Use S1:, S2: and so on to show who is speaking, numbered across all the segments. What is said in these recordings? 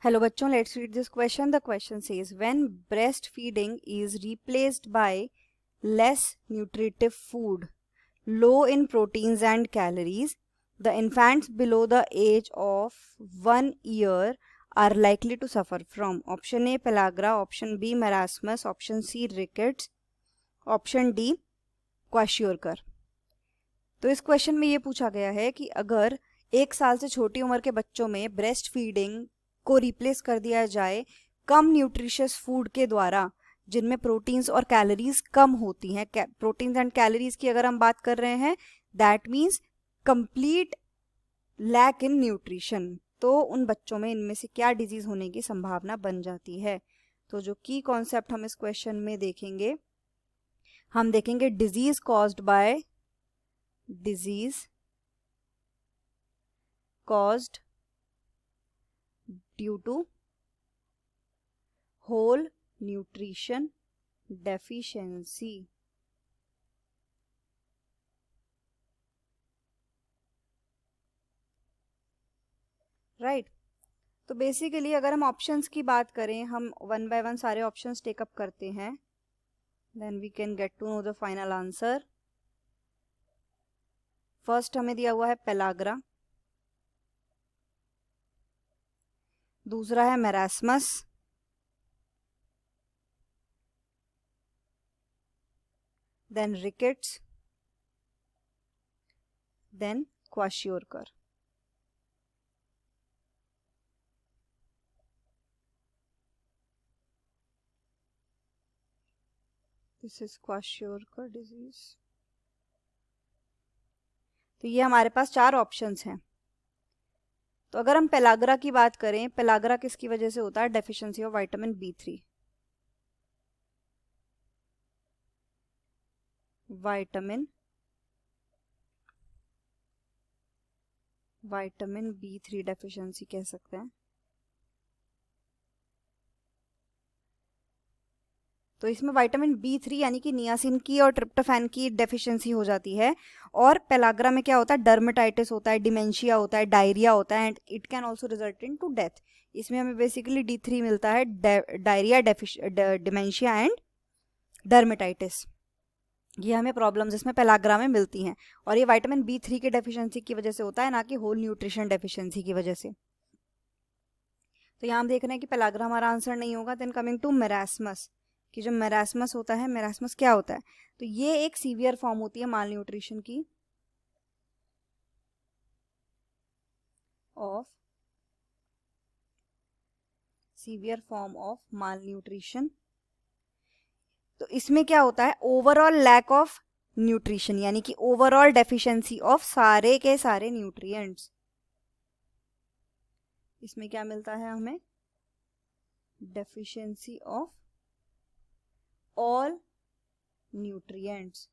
S1: Hello बच्चों, let's read this question. The question says when breast feeding is replaced by less nutritive food, low in proteins and calories, the infants below the age of 1 year are likely to suffer from option A pellagra, option B marasmus, option C rickets, option D kwashiorkor. तो इस question में ये पूछा गया है कि अगर 1 साल से छोटी उम्र के बच्चों में ब्रेस्ट फीडिंग को रिप्लेस कर दिया जाए कम न्यूट्रिशियस फूड के द्वारा जिनमें प्रोटीन्स और कैलोरीज कम होती हैं. प्रोटीन्स एंड कैलोरीज की अगर हम बात कर रहे हैं that means complete lack in nutrition, तो उन बच्चों में इनमें से क्या डिजीज होने की संभावना बन जाती है. तो जो की कॉन्सेप्ट हम इस क्वेश्चन में देखेंगे, हम देखेंगे disease caused by due to whole nutrition deficiency. Right. तो बेसिकली अगर हम ऑप्शंस की बात करें, हम वन बाय वन सारे ऑप्शंस टेकअप करते हैं, then we can get to know the final answer. First हमें दिया हुआ है पेलाग्रा, दूसरा है marasmus, then rickets, then kwashiorkor. This is kwashiorkor disease. तो ये हमारे पास 4 ऑप्शंस हैं. तो अगर हम पेलाग्रा की बात करें, पेलाग्रा किसकी वजह से होता है? Deficiency of vitamin B3. Vitamin B3 deficiency कह सकते हैं. तो इसमें विटामिन B3 यानी कि नियासिन की और ट्रिप्टोफैन की डेफिशिएंसी हो जाती है. और पेलाग्रा में क्या होता है? डर्मेटाइटिस होता है, डिमेंशिया होता है, डायरिया होता है, and it can also result in to death. इसमें हमें बेसिकली D3 मिलता है, डायरिया, डिमेंशिया एंड डर्मेटाइटिस. ये हमें प्रॉब्लम्स इसमें पेलाग्रा में मिलती हैं. और ये विटामिन B3 की डेफिशिएंसी की वजह से होता है, ना कि होल न्यूट्रिशन डेफिशिएंसी की वजह से. तो यहाँ हम देख रहे हैं कि पेलाग्रा हमारा आंसर नहीं होगा. देन कमिंग टू मेरास्मस, कि जो मेरास्मस होता है, मेरास्मस क्या होता है? तो ये एक सीवियर फॉर्म होती है माल न्यूट्रिशन की, severe form of mall nutrition. तो इसमें क्या होता है? ओवरऑल लैक ऑफ न्यूट्रिशन, यानी कि ओवरऑल डेफिशिएंसी ऑफ सारे के सारे न्यूट्रिएंट्स. इसमें क्या मिलता है हमें? Deficiency of all nutrients.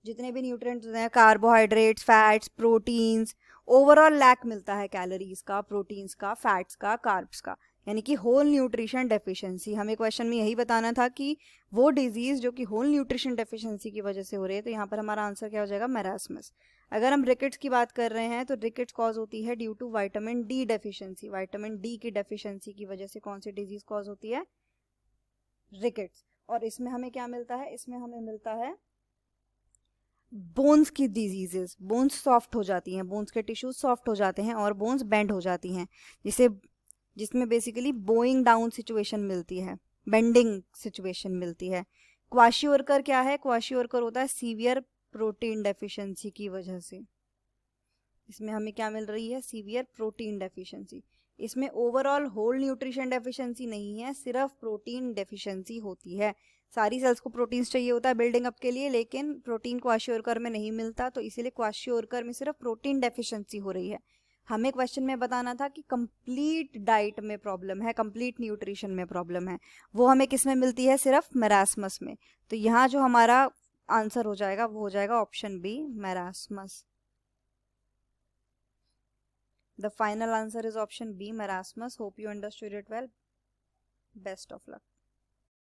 S1: जितने भी न्यूट्रिएंट्स होते हैं, carbohydrates, fats, proteins, overall lack मिलता है कैलोरीज का, प्रोटीन्स का, फैट्स का, कार्ब्स का, यानी कि होल न्यूट्रिशन डेफिशिएंसी. हमें क्वेश्चन में यही बताना था कि वो डिजीज जो कि होल न्यूट्रिशन डेफिशिएंसी की वजह से हो रही है. तो यहाँ पर हमारा आंसर क्या हो जाएगा? मेरास्मस. अगर हम रिकेट्स की बात कर रहे हैं तो रिकेट्स कॉज होती है due to vitamin D deficiency. Vitamin D की डेफिशिएंसी की वजह से कौन सी डिजीज कॉज होती है? रिकेट्स. और इसमें हमें क्या मिलता है? इसमें हमें मिलता है बोन्स की डिजीजेस. बोन्स सॉफ्ट हो जाती हैं, बोन्स के टिश्यूज सॉफ्ट हो जाते हैं और बोन्स बेंड हो जाती हैं, जिसमें बेसिकली बोइंग डाउन सिचुएशन मिलती है, बेंडिंग सिचुएशन मिलती है. क्वाशियोरकर क्या है? क्वाशियोरकर होता है सीवियर प्रोटीन डेफिशिएंसी की वजह से. इसमें हमें क्या मिल रही है? Severe protein deficiency. इसमें ओवरऑल होल न्यूट्रिशन डेफिशिएंसी नहीं है, सिर्फ प्रोटीन डेफिशिएंसी होती है. सारी सेल्स को प्रोटीन्स चाहिए होता है बिल्डिंग अप के लिए, लेकिन प्रोटीन क्वाशियोरकर में नहीं मिलता, तो इसीलिए क्वाशियोरकर में सिर्फ प्रोटीन डेफिशिएंसी हो रही है. हमें क्वेश्चन में बताना था कि कंप्लीट डाइट में प्रॉब्लम है, कंप्लीट न्यूट्रिशन में प्रॉब्लम है. वो हमें किस में मिलती है? सिर्फ मेरास्मस में. तो यहाँ जो हमारा आंसर हो जाएगा वो हो जाएगा option B, marasmus. The final answer is option B, marasmus. Hope you understood it well. Best of luck.